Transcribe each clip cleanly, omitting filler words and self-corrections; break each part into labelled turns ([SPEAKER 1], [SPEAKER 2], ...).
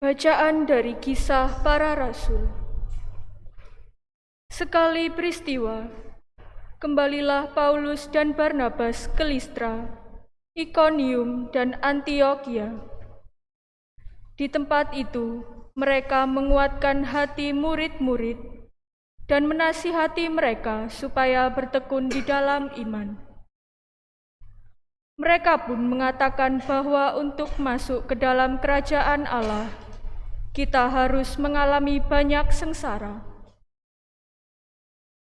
[SPEAKER 1] Bacaan dari Kisah Para Rasul. Sekali peristiwa, kembalilah Paulus dan Barnabas ke Listra, Ikonium, dan Antiokhia. Di tempat itu, mereka menguatkan hati murid-murid dan menasihati mereka supaya bertekun di dalam iman. Mereka pun mengatakan bahwa untuk masuk ke dalam kerajaan Allah, kita harus mengalami banyak sengsara.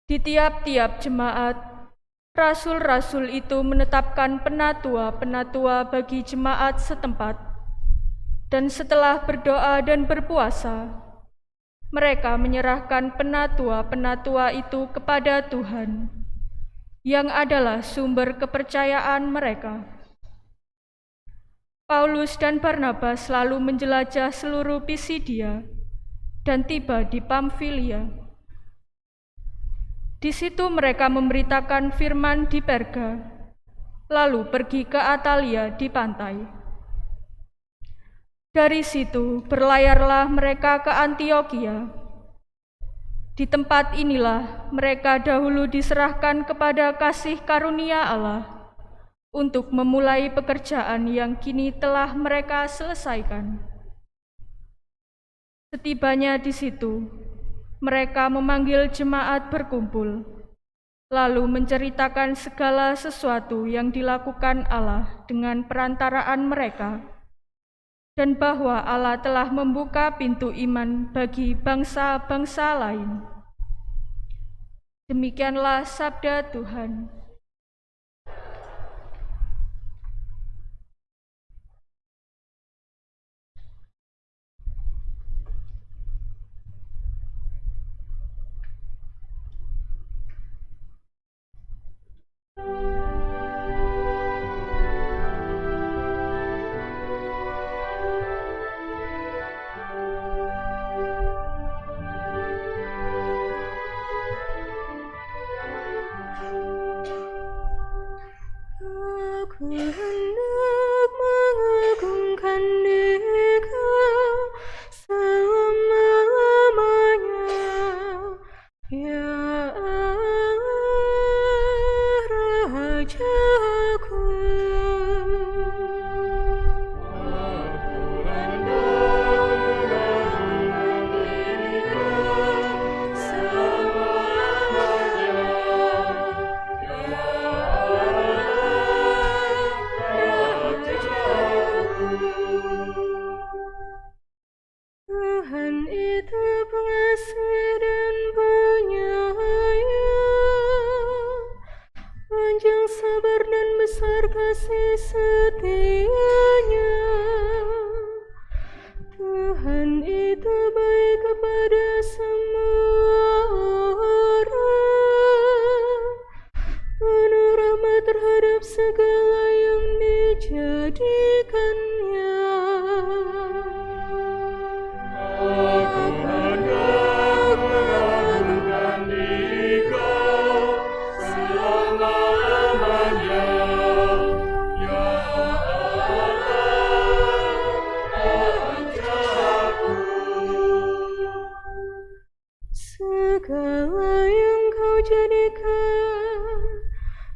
[SPEAKER 1] Di tiap-tiap jemaat, rasul-rasul itu menetapkan penatua-penatua bagi jemaat setempat, dan setelah berdoa dan berpuasa, mereka menyerahkan penatua-penatua itu kepada Tuhan, yang adalah sumber kepercayaan mereka. Paulus dan Barnabas lalu menjelajah seluruh Pisidia dan tiba di Pamfilia. Di situ mereka memberitakan firman di Perga, lalu pergi ke Atalia di pantai. Dari situ berlayarlah mereka ke Antiokhia. Di tempat inilah mereka dahulu diserahkan kepada kasih karunia Allah untuk memulai pekerjaan yang kini telah mereka selesaikan. Setibanya di situ, mereka memanggil jemaat berkumpul, lalu menceritakan segala sesuatu yang dilakukan Allah dengan perantaraan mereka, dan bahwa Allah telah membuka pintu iman bagi bangsa-bangsa lain. Demikianlah sabda Tuhan.
[SPEAKER 2] Aku hendak mengagungkan Engkau selama-lamanya, ya Allah, Rajaku. Aku hendak mengagungkan Engkau selama-lamanya, Tuhan itu pengasih dan penyayang, panjang sabar dan besar kasih setianya. Tuhan itu baik kepada semua orang, penuh rahmat terhadap segala yang dijadikannya. Aku hendak mengagungkan Engkau selama-lamanya, ya Allah, Rajaku. Segala yang Kau jadikan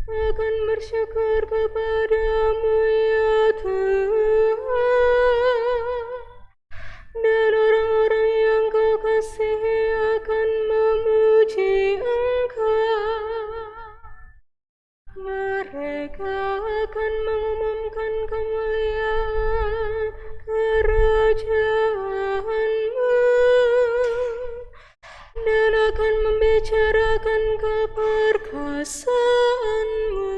[SPEAKER 2] akan bersyukur kepadamu, ya Tuhan, dan orang-orang yang Kau kasihi akan memuji Engkau. Mereka akan mengumumkan kemuliaan kerajaan-Mu dan akan membicarakan keperkasaan-Mu.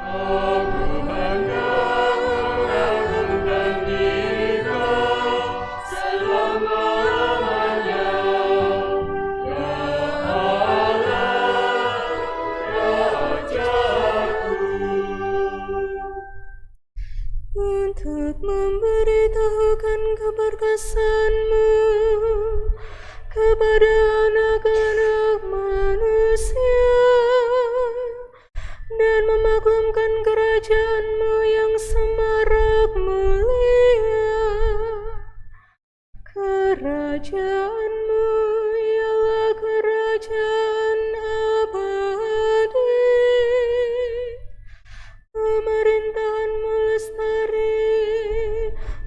[SPEAKER 2] Aku hendak mengagungkan Engkau selama-lamanya, ya Allah, Rajaku. Untuk memberitahukan keperkasaan-Mu kepada anak-anak manusia dan memaklumkan kerajaan-Mu yang semarak mulia. Kerajaanmu ialah kerajaan abadi, pemerintahanmu lestari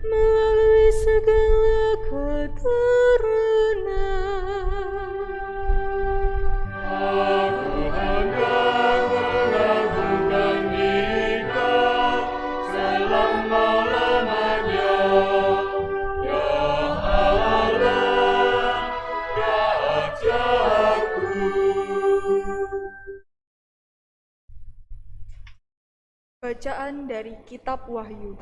[SPEAKER 2] melalui segala keturunan.
[SPEAKER 3] Aku hendak mengagungkan Engkau selama-lamanya, ya Allah, Rajaku.
[SPEAKER 1] Bacaan dari Kitab Wahyu.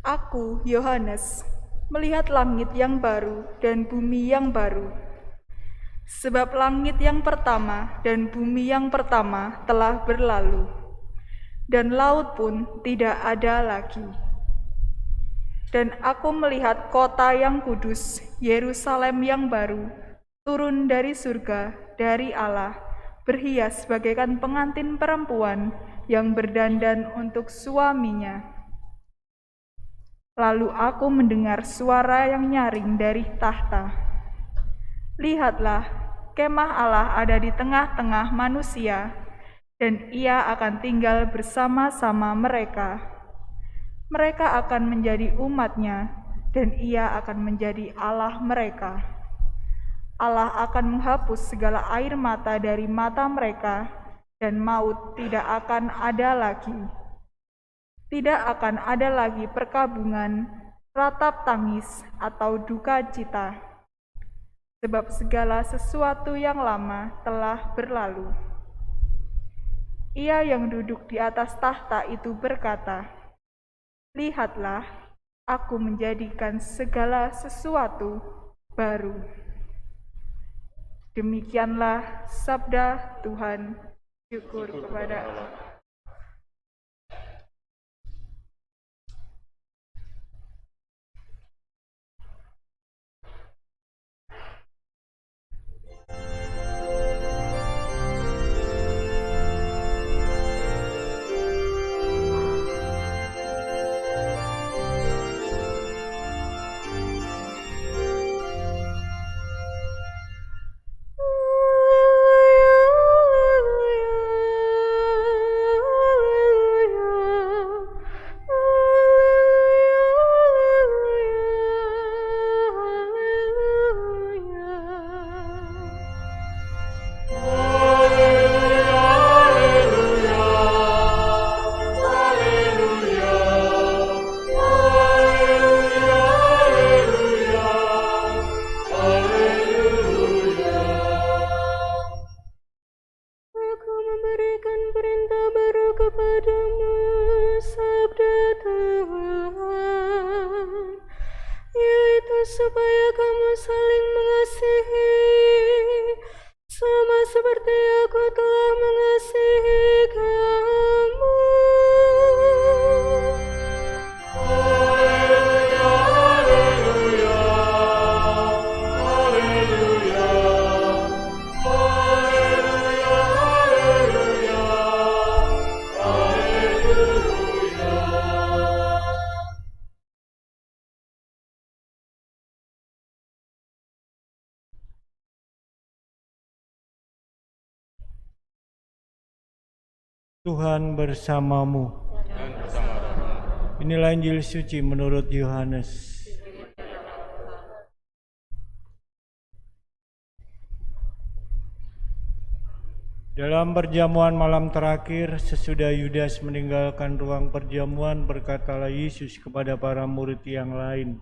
[SPEAKER 1] Aku, Yohanes, melihat langit yang baru dan bumi yang baru. Sebab langit yang pertama dan bumi yang pertama telah berlalu, dan laut pun tidak ada lagi. Dan aku melihat kota yang kudus, Yerusalem yang baru, turun dari surga, dari Allah, berhias bagaikan pengantin perempuan yang berdandan untuk suaminya. Lalu aku mendengar suara yang nyaring dari tahta. Lihatlah, kemah Allah ada di tengah-tengah manusia, dan Ia akan tinggal bersama-sama mereka. Mereka akan menjadi umat-Nya, dan Ia akan menjadi Allah mereka. Allah akan menghapus segala air mata dari mata mereka, dan maut tidak akan ada lagi. Tidak akan ada lagi perkabungan, ratap tangis, atau duka cita. Sebab segala sesuatu yang lama telah berlalu. Ia yang duduk di atas tahta itu berkata, "Lihatlah, aku menjadikan segala sesuatu baru." Demikianlah sabda Tuhan. Syukur kepada Allah.
[SPEAKER 2] Aku memberikan perintah baru kepadamu, sabda Tuhan, yaitu supaya kamu saling mengasihi, sama seperti aku telah mengasihi kamu.
[SPEAKER 4] Tuhan bersamamu. Inilah Injil suci menurut Yohanes. Dalam perjamuan malam terakhir, sesudah Yudas meninggalkan ruang perjamuan, berkatalah Yesus kepada para murid yang lain,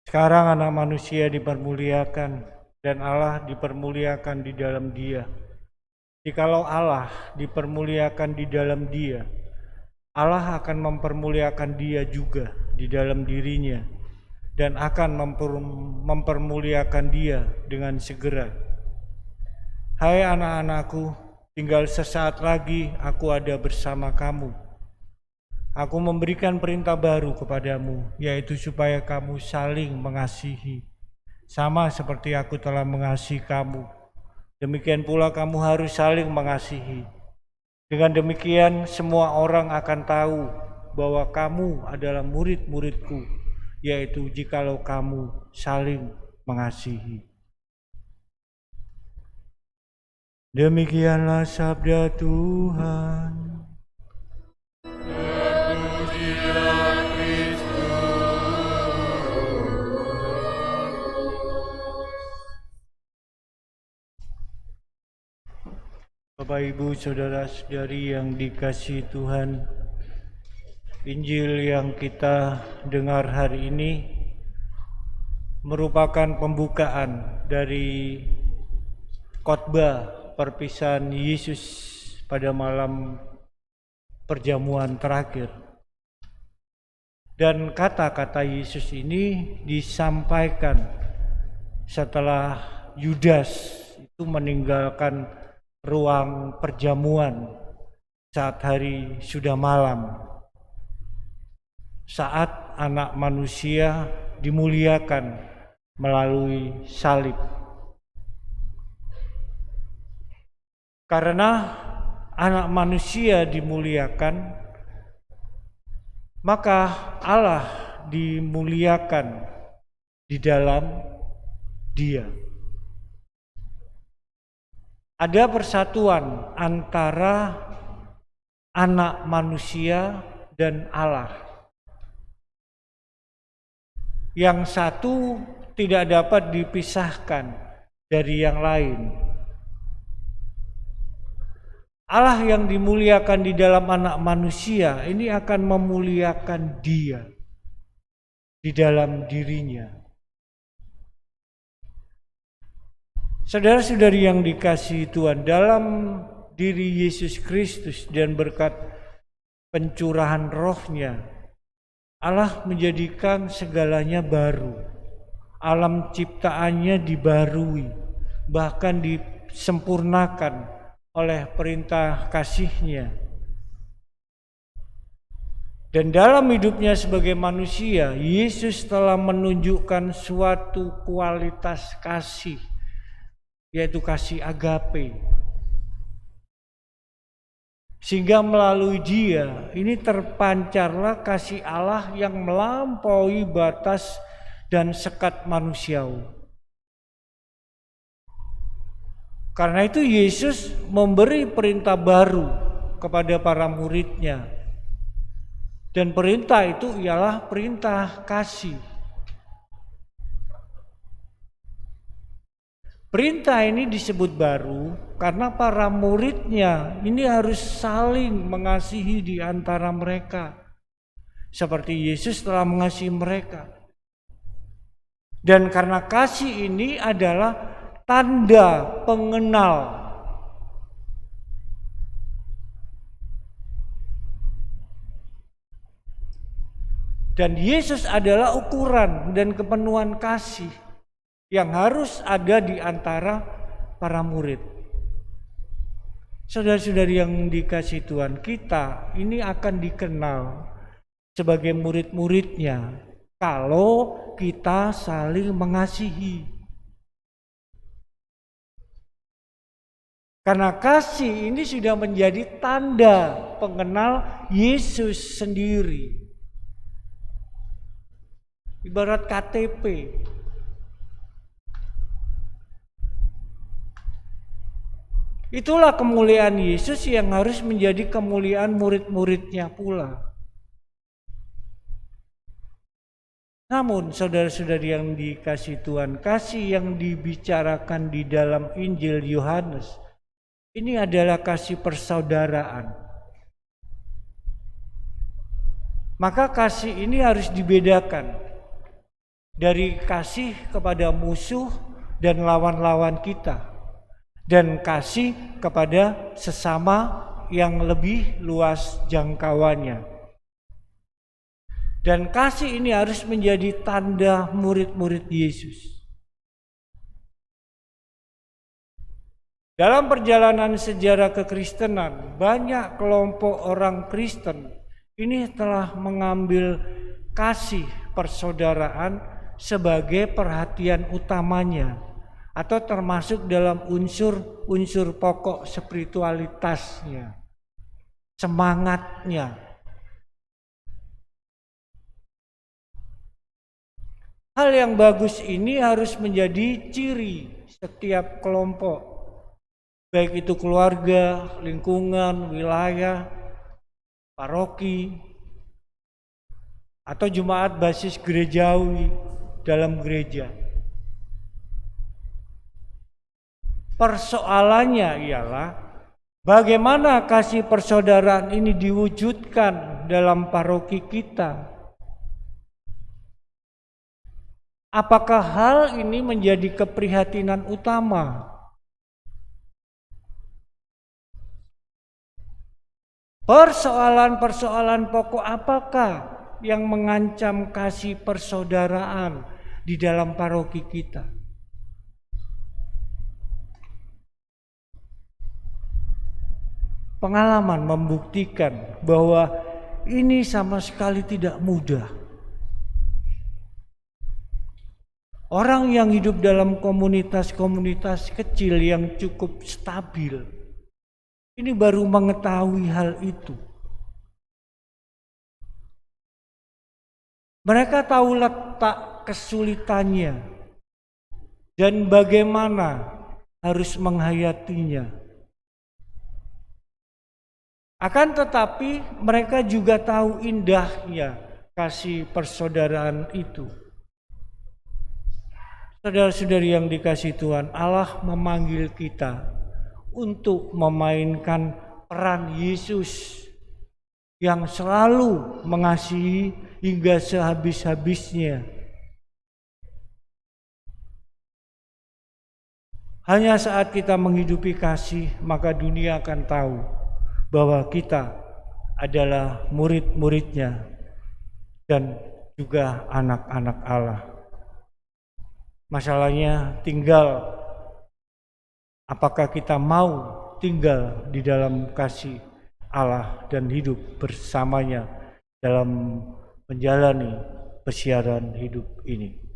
[SPEAKER 4] "Sekarang Anak Manusia dipermuliakan, dan Allah dipermuliakan di dalam Dia. Jikalau Allah dipermuliakan di dalam Dia, Allah akan mempermuliakan Dia juga di dalam dirinya, dan akan mempermuliakan Dia dengan segera. Hai anak-anakku, tinggal sesaat lagi aku ada bersama kamu. Aku memberikan perintah baru kepadamu, yaitu supaya kamu saling mengasihi, sama seperti aku telah mengasihi kamu. Demikian pula kamu harus saling mengasihi. Dengan demikian semua orang akan tahu bahwa kamu adalah murid-muridku, yaitu jikalau kamu saling mengasihi. Demikianlah sabda Tuhan.
[SPEAKER 3] Terpujilah Kristus.
[SPEAKER 4] Bapak, Ibu, Saudara-saudari yang dikasihi Tuhan, Injil yang kita dengar hari ini merupakan pembukaan dari khotbah perpisahan Yesus pada malam perjamuan terakhir. Dan kata-kata Yesus ini disampaikan setelah Yudas itu meninggalkan ruang perjamuan saat hari sudah malam, saat Anak Manusia dimuliakan melalui salib. Karena Anak Manusia dimuliakan, maka Allah dimuliakan di dalam Dia. Ada persatuan antara Anak Manusia dan Allah. Yang satu tidak dapat dipisahkan dari yang lain. Allah yang dimuliakan di dalam Anak Manusia ini akan memuliakan Dia di dalam dirinya. Saudara-saudari yang dikasihi Tuhan, dalam diri Yesus Kristus dan berkat pencurahan Roh-Nya, Allah menjadikan segalanya baru. Alam ciptaannya dibarui, bahkan disempurnakan oleh perintah kasih-Nya. Dan dalam hidupnya sebagai manusia, Yesus telah menunjukkan suatu kualitas kasih, yaitu kasih agape. Sehingga melalui Dia ini terpancarlah kasih Allah yang melampaui batas dan sekat manusiawi. Karena itu Yesus memberi perintah baru kepada para murid-Nya. Dan perintah itu ialah perintah kasih. Perintah ini disebut baru karena para murid-Nya ini harus saling mengasihi di antara mereka. Seperti Yesus telah mengasihi mereka. Dan karena kasih ini adalah tanda pengenal. Dan Yesus adalah ukuran dan kepenuhan kasih yang harus ada di antara para murid. Saudara-saudari yang dikasihi Tuhan, kita ini akan dikenal sebagai murid-murid-Nya kalau kita saling mengasihi. Karena kasih ini sudah menjadi tanda pengenal Yesus sendiri. Ibarat KTP. Itulah kemuliaan Yesus yang harus menjadi kemuliaan murid-murid-Nya pula. Namun saudara-saudari yang dikasihi Tuhan, kasih yang dibicarakan di dalam Injil Yohanes ini adalah kasih persaudaraan. Maka kasih ini harus dibedakan dari kasih kepada musuh dan lawan-lawan kita, dan kasih kepada sesama yang lebih luas jangkauannya. Dan kasih ini harus menjadi tanda murid-murid Yesus. Dalam perjalanan sejarah kekristenan, banyak kelompok orang Kristen ini telah mengambil kasih persaudaraan sebagai perhatian utamanya atau termasuk dalam unsur-unsur pokok spiritualitasnya, semangatnya. Hal yang bagus ini harus menjadi ciri setiap kelompok, baik itu keluarga, lingkungan, wilayah, paroki, atau jemaat basis gerejawi dalam gereja. Persoalannya ialah bagaimana kasih persaudaraan ini diwujudkan dalam paroki kita. Apakah hal ini menjadi keprihatinan utama? Persoalan-persoalan pokok apakah yang mengancam kasih persaudaraan di dalam paroki kita? Pengalaman membuktikan bahwa ini sama sekali tidak mudah. Orang yang hidup dalam komunitas-komunitas kecil yang cukup stabil, ini baru mengetahui hal itu. Mereka tahu letak kesulitannya dan bagaimana harus menghayatinya. Akan tetapi mereka juga tahu indahnya kasih persaudaraan itu. Saudara-saudari yang dikasihi Tuhan, Allah memanggil kita untuk memainkan peran Yesus yang selalu mengasihi hingga sehabis-habisnya. Hanya saat kita menghidupi kasih, maka dunia akan tahu bahwa kita adalah murid-muridnya dan juga anak-anak Allah. Masalahnya tinggal apakah kita mau tinggal di dalam kasih Allah dan hidup bersamanya dalam menjalani persiaran hidup ini.